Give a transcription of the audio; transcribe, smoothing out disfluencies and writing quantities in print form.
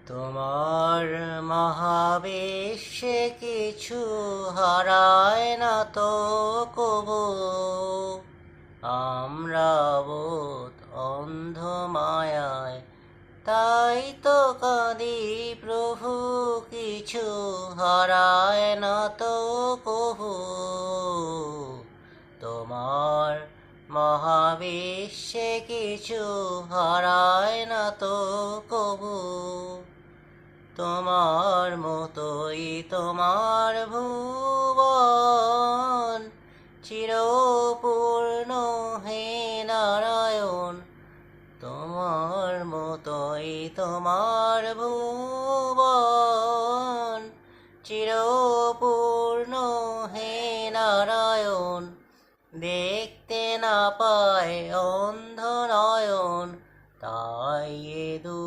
তোমার মহাবিশ্বে কিছু হারায় না তো কবু, আমরা বোধ অন্ধ মায়ায়, তাই তো কাঁদি প্রভু, কিছু হারায় না তো কবু। তোমার মহাবিশ্বে কিছু হারায় না তো কবু। তোমার মতোই তোমার ভুবন চিরপূর্ণ হে নারায়ণ। তোমার মতোই তোমার ভুবন চিরপূর্ণ হে নারায়ণ। দেখতে না পায় অন্ধ নয়ন, তাই এ